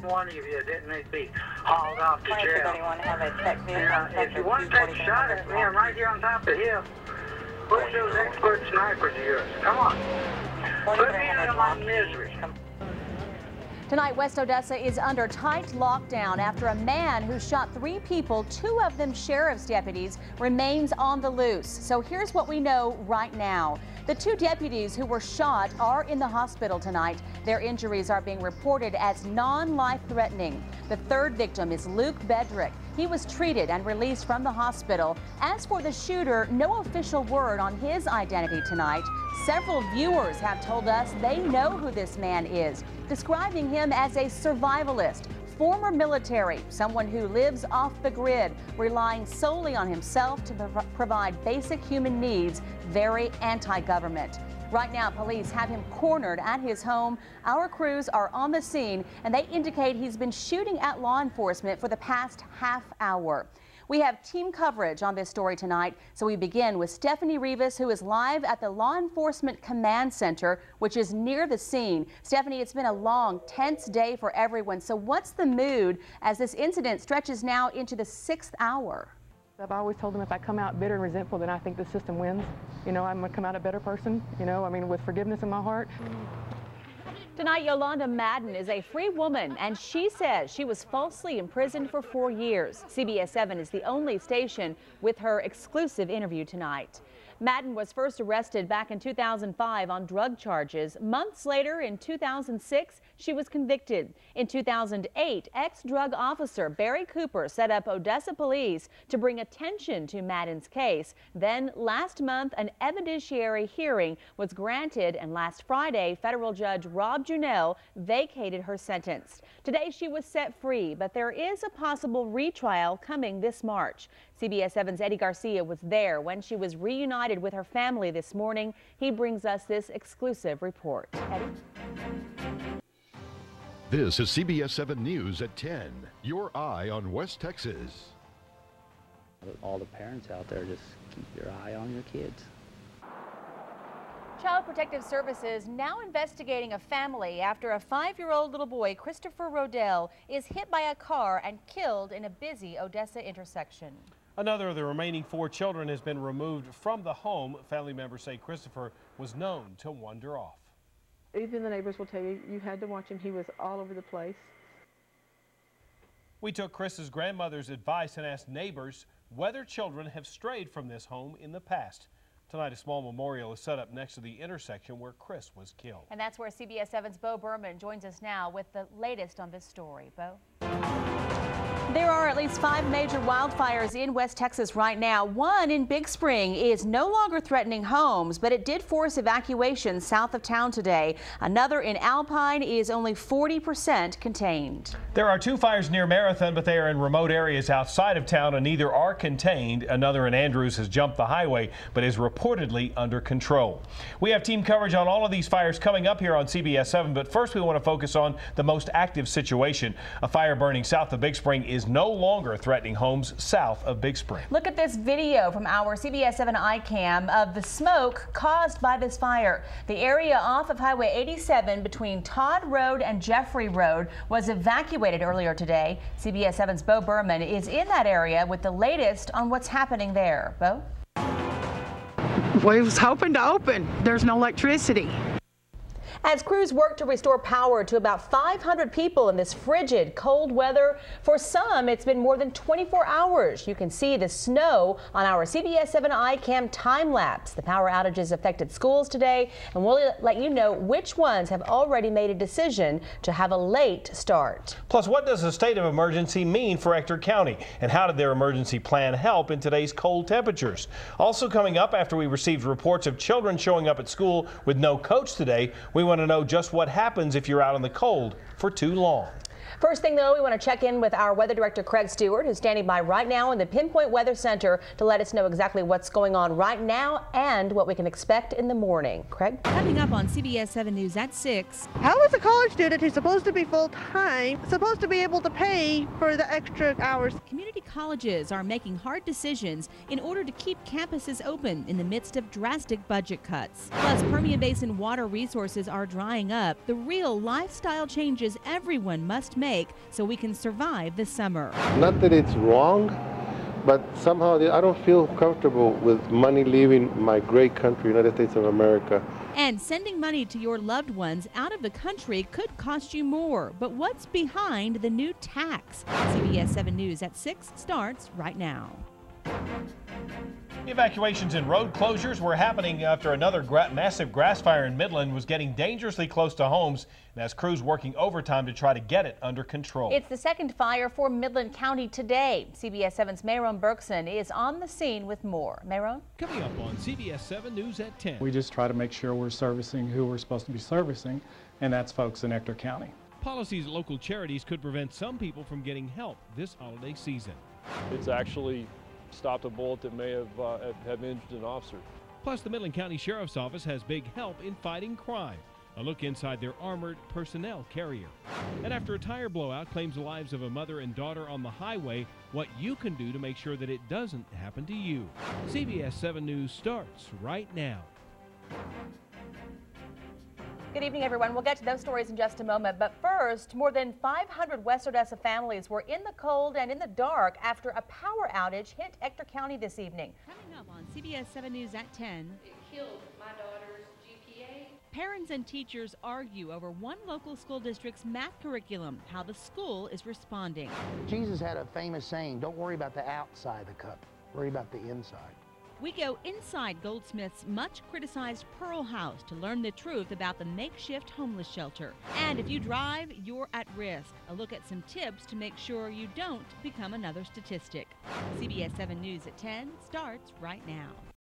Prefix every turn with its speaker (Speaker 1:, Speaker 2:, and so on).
Speaker 1: One of you didn't need to be hauled off to jail.
Speaker 2: Anybody want to have a check
Speaker 1: If you want to take a shot at me, I'm right here on top of the hill. Push those expert snipers of yours. Come on. Put me out of my misery.
Speaker 3: Tonight, West Odessa is under tight lockdown after a man who shot 3 people, 2 of them sheriff's deputies, remains on the loose. So here's what we know right now. The 2 deputies who were shot are in the hospital tonight. Their injuries are being reported as non-life-threatening. The 3rd victim is Luke Bedrick. He was treated and released from the hospital. As for the shooter, no official word on his identity tonight. Several viewers have told us they know who this man is, describing him as a survivalist, former military, someone who lives off the grid, relying solely on himself to provide basic human needs, very anti-government. Right now, police have him cornered at his home. Our crews are on the scene, and they indicate he's been shooting at law enforcement for the past half hour. We have team coverage on this story tonight, so we begin with Stephanie Rivas, who is live at the Law Enforcement Command Center, which is near the scene. Stephanie, it's been a long, tense day for everyone. So what's the mood as this incident stretches now into the 6th hour?
Speaker 4: I've always told them if I come out bitter and resentful, then I think the system wins. You know, I'm going to come out a better person, you know, I mean, with forgiveness in my heart.
Speaker 3: Tonight, Yolanda Madden is a free woman, and she says she was falsely imprisoned for 4 years. CBS 7 is the only station with her exclusive interview tonight. Madden was first arrested back in 2005 on drug charges. Months later, in 2006, she was convicted. In 2008, ex-drug officer Barry Cooper set up Odessa police to bring attention to Madden's case. Then last month, an evidentiary hearing was granted, and last Friday, federal judge Rob Junell vacated her sentence. Today, she was set free, but there is a possible retrial coming this March. CBS 7's Eddie Garcia was there when she was reunited with her family this morning. He brings us this exclusive report. Eddie?
Speaker 5: This is CBS 7 News at 10. Your eye on West Texas.
Speaker 6: All the parents out there, just keep your eye on your kids.
Speaker 3: Child Protective Services now investigating a family after a 5-year-old little boy, Christopher Rodell, is hit by a car and killed in a busy Odessa intersection.
Speaker 7: Another of the remaining 4 children has been removed from the home. Family members say Christopher was known to wander off.
Speaker 4: Even the neighbors will tell you, you had to watch him. He was all over the place.
Speaker 7: We took Chris's grandmother's advice and asked neighbors whether children have strayed from this home in the past. Tonight, a small memorial is set up next to the intersection where Chris was killed.
Speaker 3: And that's where CBS 7's Bo Berman joins us now with the latest on this story. Bo? There are at least 5 major wildfires in West Texas right now. One in Big Spring is no longer threatening homes, but it did force evacuations south of town today. Another in Alpine is only 40% contained.
Speaker 7: There are 2 fires near Marathon, but they are in remote areas outside of town, and neither are contained. Another in Andrews has jumped the highway, but is reportedly under control. We have team coverage on all of these fires coming up here on CBS 7, but first we want to focus on the most active situation. A fire burning south of Big Spring is no longer threatening homes south of Big Spring.
Speaker 3: Look at this video from our CBS 7 iCam of the smoke caused by this fire. The area off of Highway 87 between Todd Road and Jeffrey Road was evacuated earlier today. CBS 7's Bo Berman is in that area with the latest on what's happening there. Bo?
Speaker 8: We was hoping to open. There's no electricity.
Speaker 3: As crews work to restore power to about 500 people in this frigid, cold weather, for some it's been more than 24 hours. You can see the snow on our CBS 7 iCam time lapse. The power outages affected schools today, and we'll let you know which ones have already made a decision to have a late start.
Speaker 7: Plus, what does a state of emergency mean for Ector County, and how did their emergency plan help in today's cold temperatures? Also coming up, after we received reports of children showing up at school with no coach today, we want to know just what happens if you're out in the cold for too long.
Speaker 3: First thing, though, we want to check in with our weather director, Craig Stewart, who's standing by right now in the Pinpoint Weather Center to let us know exactly what's going on right now and what we can expect in the morning. Craig?
Speaker 9: Coming up on CBS 7 News at 6.
Speaker 10: How is a college student who's supposed to be full-time supposed to be able to pay for the extra hours?
Speaker 9: Community colleges are making hard decisions in order to keep campuses open in the midst of drastic budget cuts. Plus, Permian Basin water resources are drying up. The real lifestyle changes everyone must make make so we can survive the summer.
Speaker 2: Not that it's wrong, but somehow I don't feel comfortable with money leaving my great country, United States of America.
Speaker 9: And sending money to your loved ones out of the country could cost you more. But what's behind the new tax? CBS 7 News at 6 starts right now.
Speaker 7: Evacuations and road closures were happening after another massive grass fire in Midland was getting dangerously close to homes, and as crews working overtime to try to get it under control.
Speaker 3: It's the second fire for Midland County today. CBS 7's Mayron Berkson is on the scene with more. Mayron?
Speaker 11: Coming up on CBS 7 News at 10.
Speaker 12: We just try to make sure we're servicing who we're supposed to be servicing, and that's folks in Ector County.
Speaker 11: Policies at local charities could prevent some people from getting help this holiday season.
Speaker 13: It's actually stopped a bullet that may have injured an officer.
Speaker 11: Plus, the Midland County Sheriff's Office has big help in fighting crime. A look inside their armored personnel carrier. And after a tire blowout claims the lives of a mother and daughter on the highway, what you can do to make sure that it doesn't happen to you. CBS 7 News starts right now.
Speaker 3: Good evening, everyone. We'll get to those stories in just a moment. But first, more than 500 West Odessa families were in the cold and in the dark after a power outage hit Ector County this evening.
Speaker 9: Coming up on CBS 7 News at 10.
Speaker 14: It killed my daughter's GPA.
Speaker 9: Parents and teachers argue over one local school district's math curriculum, how the school is responding.
Speaker 15: Jesus had a famous saying, don't worry about the outside of the cup, worry about the inside.
Speaker 9: We go inside Goldsmith's much criticized Pearl House to learn the truth about the makeshift homeless shelter. And if you drive, you're at risk. A look at some tips to make sure you don't become another statistic. CBS 7 News at 10 starts right now.